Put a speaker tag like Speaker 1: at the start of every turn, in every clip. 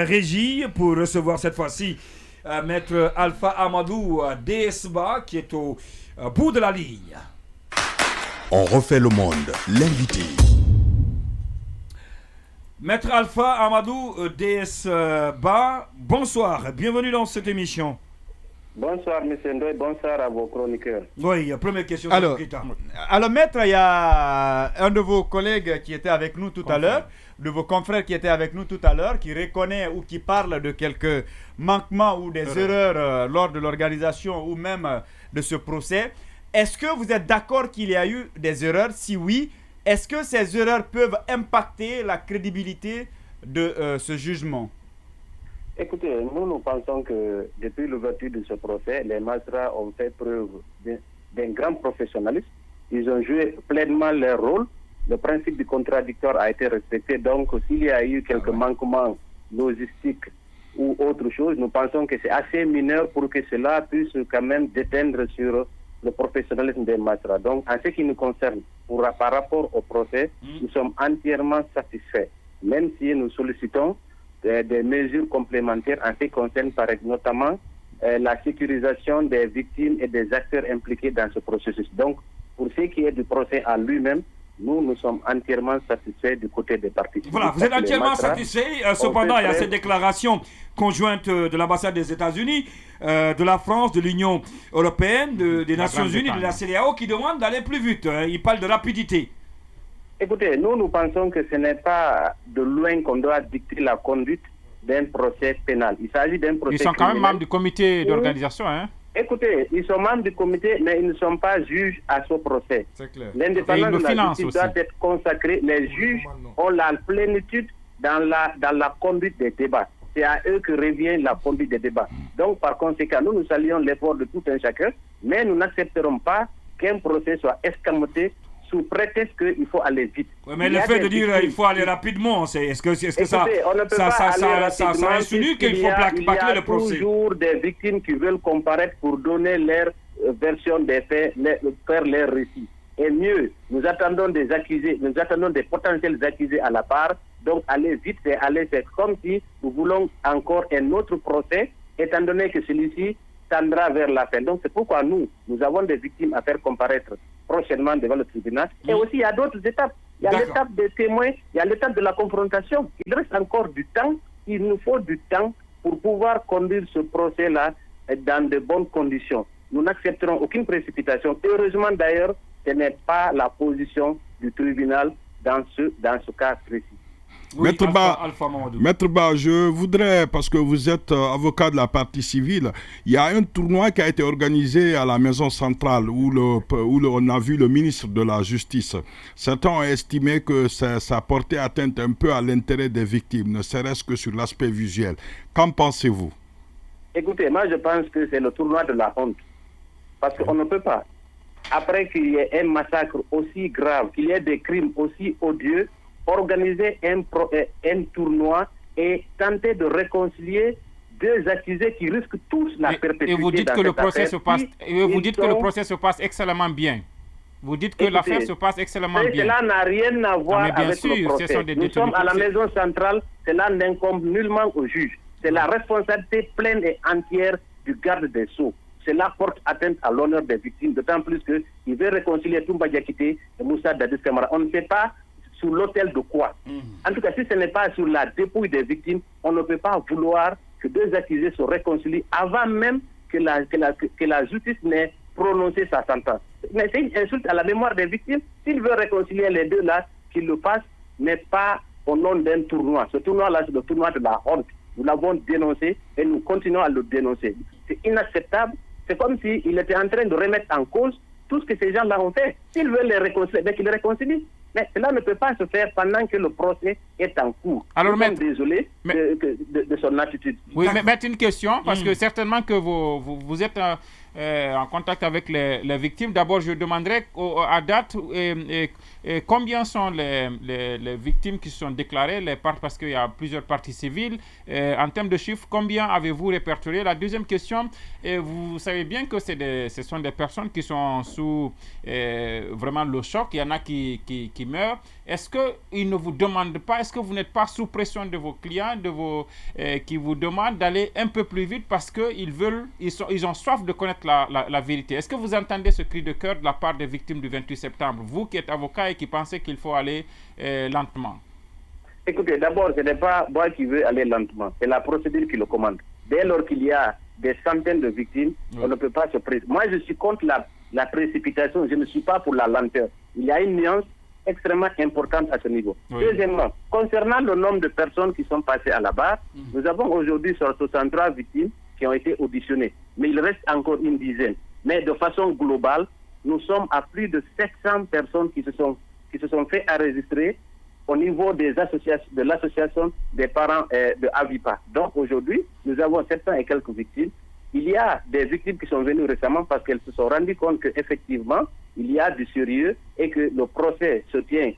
Speaker 1: régie pour recevoir cette fois-ci Maître Alpha Amadou DSBA qui est au bout de la ligne.
Speaker 2: On refait le monde, l'invité.
Speaker 1: Maître Alpha Amadou DSBA, bonsoir, bienvenue dans cette émission.
Speaker 3: Bonsoir, M. Ndoye, bonsoir à vos chroniqueurs.
Speaker 1: Oui, première question.
Speaker 4: Alors, maître, il y a un de vos collègues qui était avec nous tout à l'heure, de vos confrères qui étaient avec nous tout à l'heure, qui reconnaît ou qui parle de quelques manquements ou des erreurs lors de l'organisation ou même de ce procès. Est-ce que vous êtes d'accord qu'il y a eu des erreurs? Si oui, est-ce que ces erreurs peuvent impacter la crédibilité de ce jugement?
Speaker 3: Écoutez, nous pensons que depuis l'ouverture de ce procès, les magistrats ont fait preuve d'un grand professionnalisme. Ils ont joué pleinement leur rôle. Le principe du contradictoire a été respecté. Donc, s'il y a eu quelques manquements logistiques ou autre chose, nous pensons que c'est assez mineur pour que cela puisse quand même déteindre sur le professionnalisme des magistrats. Donc, en ce qui nous concerne, par rapport au procès, nous sommes entièrement satisfaits. Même si nous sollicitons des mesures complémentaires en ce qui concerne notamment la sécurisation des victimes et des acteurs impliqués dans ce processus. Donc, pour ce qui est du procès en lui-même, nous sommes entièrement satisfaits du côté des parties.
Speaker 1: Voilà, vous êtes entièrement satisfaits. Cependant, il y a cette déclaration conjointe de l'ambassade des États-Unis, de la France, de l'Union européenne, des Nations Unies, de la CEDEAO qui demandent d'aller plus vite. Ils parlent de rapidité.
Speaker 3: Écoutez, nous pensons que ce n'est pas de loin qu'on doit dicter la conduite d'un procès pénal. Il s'agit d'un procès
Speaker 5: Ils sont quand même membres du comité d'organisation, hein?
Speaker 3: Écoutez, ils sont membres du comité, mais ils ne sont pas juges à ce procès.
Speaker 4: C'est clair.
Speaker 3: L'indépendance de la justice doit être consacrée. Les juges ont la plénitude dans la conduite des débats. C'est à eux que revient la conduite des débats. Donc, par conséquent, nous saluons l'effort de tout un chacun, mais nous n'accepterons pas qu'un procès soit escamoté sous prétexte qu'il faut aller vite.
Speaker 1: Ouais, mais le fait de dire qu'il faut aller rapidement, est-ce que
Speaker 3: Écoutez,
Speaker 1: ça insinue qu'il faut bâcler le procès?
Speaker 3: Il y a toujours des victimes qui veulent comparaître pour donner leur version des faits, faire leur récit. Et mieux, nous attendons des accusés, nous attendons des potentiels accusés à la part. Donc, aller vite, c'est aller faire comme si nous voulons encore un autre procès, étant donné que celui-ci tendra vers la fin. Donc, c'est pourquoi nous avons des victimes à faire comparaître prochainement devant le tribunal. Et aussi, il y a d'autres étapes. Il y a l'étape des témoins, il y a l'étape de la confrontation. Il reste encore du temps. Il nous faut du temps pour pouvoir conduire ce procès-là dans de bonnes conditions. Nous n'accepterons aucune précipitation. Heureusement, d'ailleurs, ce n'est pas la position du tribunal dans ce cas précis.
Speaker 1: Oui,
Speaker 2: Maître Ba, je voudrais, parce que vous êtes avocat de la partie civile, il y a un tournoi qui a été organisé à la Maison Centrale où on a vu le ministre de la Justice. Certains ont estimé que ça portait atteinte un peu à l'intérêt des victimes, ne serait-ce que sur l'aspect visuel. Qu'en pensez-vous?
Speaker 3: Écoutez, moi je pense que c'est le tournoi de la honte. Parce qu'on ne peut pas, après qu'il y ait un massacre aussi grave, qu'il y ait des crimes aussi odieux, organiser un tournoi et tenter de réconcilier deux accusés qui risquent tous la perpétuité.
Speaker 5: Et vous dites que le procès se passe. Et vous dites que le procès se passe excellemment bien. Vous dites que l'affaire se passe excellemment bien.
Speaker 3: Cela n'a rien à voir avec le procès. Nous sommes à la maison centrale. Cela n'incombe nullement au juge. C'est la responsabilité pleine et entière du garde des Sceaux. Cela porte atteinte à l'honneur des victimes, d'autant plus qu'il veut réconcilier Toumba Diakité et Moussa Dadis Camara. On ne sait pas sur l'autel de quoi. En tout cas, si ce n'est pas sur la dépouille des victimes, on ne peut pas vouloir que deux accusés se réconcilient avant même que la justice n'ait prononcé sa sentence. Mais c'est une insulte à la mémoire des victimes. S'il veut réconcilier les deux là, qu'il le fasse, mais pas au nom d'un tournoi. Ce tournoi-là, c'est le tournoi de la honte. Nous l'avons dénoncé et nous continuons à le dénoncer. C'est inacceptable. C'est comme s'il était en train de remettre en cause tout ce que ces gens-là ont fait. S'ils veulent les réconcilier, qu'ils les réconcilient. Mais cela ne peut pas se faire pendant que le procès est en cours.
Speaker 5: Alors,
Speaker 3: nous sommes désolés de son attitude.
Speaker 5: Oui, mais une question, parce que certainement que vous êtes en contact avec les victimes. D'abord, je demanderai à date combien sont les victimes qui sont déclarées, parce qu'il y a plusieurs parties civiles. En termes de chiffres, combien avez-vous répertorié? La deuxième question, vous savez bien que ce sont des personnes qui sont sous vraiment le choc. Il y en a qui meurent. Est-ce qu'ils ne vous demandent pas, est-ce que vous n'êtes pas sous pression de vos clients, qui vous demandent d'aller un peu plus vite parce qu'ils ont soif de connaître la vérité? Est-ce que vous entendez ce cri de cœur de la part des victimes du 28 septembre, vous qui êtes avocat et qui pensez qu'il faut aller lentement?
Speaker 3: Écoutez, d'abord, ce n'est pas moi qui veux aller lentement, c'est la procédure qui le commande. Dès lors qu'il y a des centaines de victimes, on ne peut pas se précipiter. Moi, je suis contre la précipitation, je ne suis pas pour la lenteur. Il y a une nuance extrêmement importante à ce niveau. Deuxièmement, concernant le nombre de personnes qui sont passées à la barre, nous avons aujourd'hui 63 victimes qui ont été auditionnées, mais il reste encore une dizaine. Mais de façon globale, nous sommes à plus de 700 personnes qui se sont fait enregistrer au niveau de l'association des parents de Avipa. Donc aujourd'hui, nous avons 700 et quelques victimes. Il y a des victimes qui sont venues récemment parce qu'elles se sont rendues compte qu'effectivement, il y a du sérieux et que le procès se tient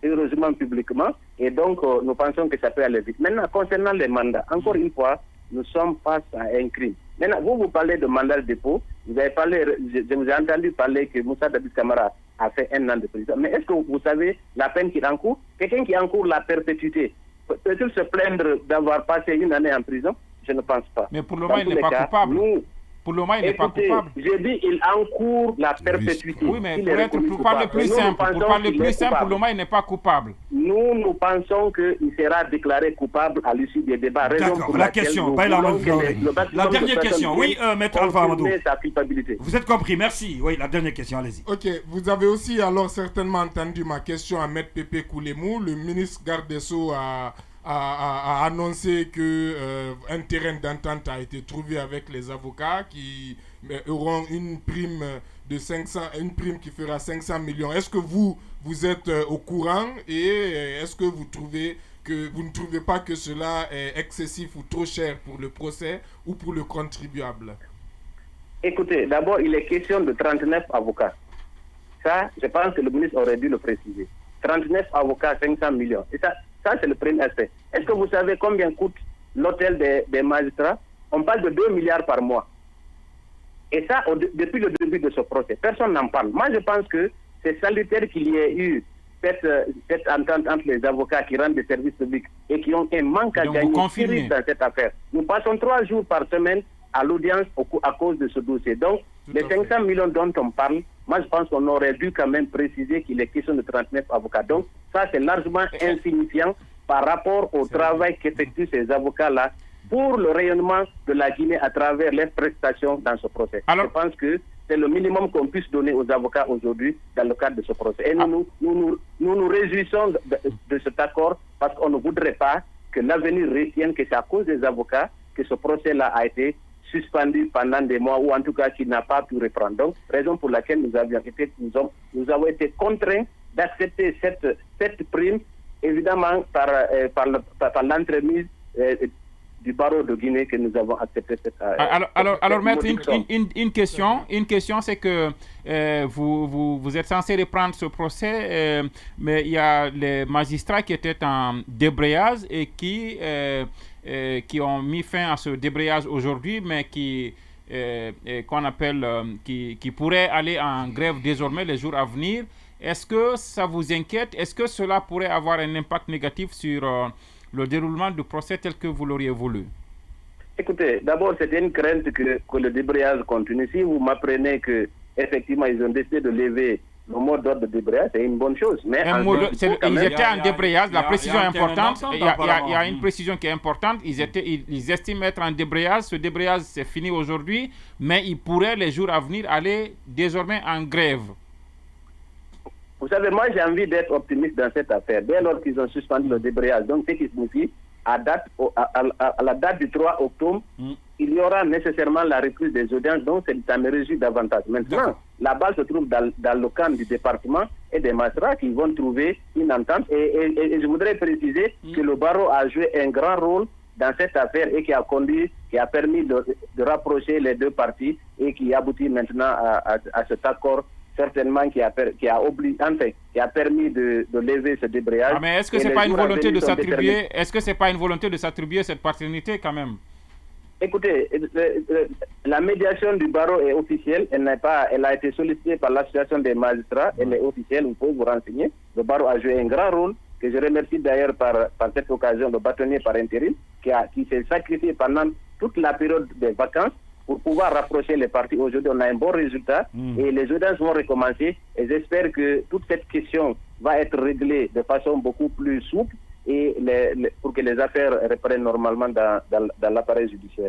Speaker 3: heureusement publiquement. Et donc, nous pensons que ça peut aller vite. Maintenant, concernant les mandats, encore une fois, nous sommes face à un crime. Maintenant, vous parlez de mandat de dépôt. Vous avez parlé, je vous ai entendu parler que Moussa Dadis Camara a fait 1 an de prison. Mais est-ce que vous savez la peine qu'il encourt? Quelqu'un qui encourt la perpétuité, peut-il se plaindre d'avoir passé 1 année en prison? Je ne pense pas.
Speaker 5: Mais pour le moment, il n'est pas coupable. Pour le moment, il n'est pas coupable.
Speaker 3: J'ai dit il encourt la perpétuité.
Speaker 5: Oui, mais pour parler plus simple, pour le moment, il n'est pas coupable.
Speaker 3: Nous pensons qu'il sera déclaré coupable à l'issue des débats.
Speaker 1: D'accord, la question, pas la dernière question. Oui, Maître Alpha Amadou. Vous êtes compris, merci. Oui, la dernière question, allez-y.
Speaker 6: Ok, vous avez aussi alors certainement entendu ma question à Maître Pépé Koulemou. Le ministre garde des Sceaux a annoncé qu'un terrain d'entente a été trouvé avec les avocats qui auront une prime de 500, une prime qui fera 500 millions. Est-ce que vous êtes au courant et est-ce que vous ne trouvez pas que cela est excessif ou trop cher pour le procès ou pour le contribuable?
Speaker 3: Écoutez, d'abord, il est question de 39 avocats. Ça, je pense que le ministre aurait dû le préciser. 39 avocats, 500 millions. Et ça, c'est le premier aspect. Est-ce que vous savez combien coûte l'hôtel des magistrats? On parle de 2 milliards par mois. Et ça, depuis le début de ce procès, personne n'en parle. Moi, je pense que c'est salutaire qu'il y ait eu cette entente entre les avocats qui rendent des services publics et qui ont un manque à gagner dans cette affaire. Nous passons 3 jours par semaine à l'audience à cause de ce dossier. Donc, les 500 millions dont on parle, moi je pense qu'on aurait dû quand même préciser qu'il est question de 39 avocats. Donc, ça c'est largement insignifiant par rapport au travail qu'effectuent ces avocats-là pour le rayonnement de la Guinée à travers les prestations dans ce procès. Alors, je pense que c'est le minimum qu'on puisse donner aux avocats aujourd'hui dans le cadre de ce procès. Et nous réjouissons de cet accord parce qu'on ne voudrait pas que l'avenir retienne que c'est à cause des avocats que ce procès-là a été suspendu pendant des mois ou en tout cas qui n'a pas pu reprendre. Donc, raison pour laquelle nous avons été contraints d'accepter cette prime, évidemment par l'entremise du barreau de Guinée que nous avons accepté cette
Speaker 5: alors Maître, une question, c'est que vous êtes censé reprendre ce procès, mais il y a les magistrats qui étaient en débrayage et qui ont mis fin à ce débrayage aujourd'hui, mais qui pourraient aller en grève désormais les jours à venir. Est-ce que ça vous inquiète? Est-ce que cela pourrait avoir un impact négatif sur le déroulement du procès tel que vous l'auriez voulu?
Speaker 3: Écoutez, d'abord, c'était une crainte que le débrayage continue. Si vous m'apprenez qu'effectivement, ils ont décidé de lever le mot d'ordre de débrayage, c'est une bonne chose. Mais
Speaker 5: ils étaient en débrayage, la précision est importante. Il y a une précision qui est importante. Ils estiment être en débrayage. Ce débrayage, c'est fini aujourd'hui, mais ils pourraient, les jours à venir, aller désormais en grève.
Speaker 3: Vous savez, moi, j'ai envie d'être optimiste dans cette affaire. Dès lors qu'ils ont suspendu le débrayage, donc ce qui signifie, à la date du 3 octobre, il y aura nécessairement la reprise des audiences, donc ça me réjouit davantage. Maintenant, la balle se trouve dans le camp du département et des magistrats qui vont trouver une entente. Et je voudrais préciser que le barreau a joué un grand rôle dans cette affaire et qui a permis de rapprocher les deux parties et qui aboutit maintenant à cet accord, certainement qui a permis de lever ce débrayage.
Speaker 5: Mais est-ce que c'est pas une volonté de s'attribuer, cette paternité quand même?
Speaker 3: Écoutez, la médiation du barreau est officielle, elle a été sollicitée par l'association des magistrats, elle est officielle, vous pouvez vous renseigner. Le barreau a joué un grand rôle, que je remercie d'ailleurs par cette occasion, le bâtonnier par intérim, qui s'est sacrifié pendant toute la période des vacances pour pouvoir rapprocher les parties. Aujourd'hui, on a un bon résultat et les audiences vont recommencer et j'espère que toute cette question va être réglée de façon beaucoup plus souple et pour que les affaires reprennent normalement dans l'appareil judiciaire.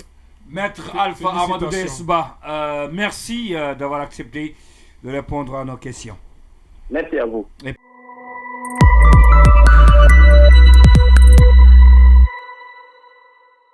Speaker 1: Maître Alpha Amadou Desba, merci d'avoir accepté de répondre à nos questions.
Speaker 3: Merci à vous.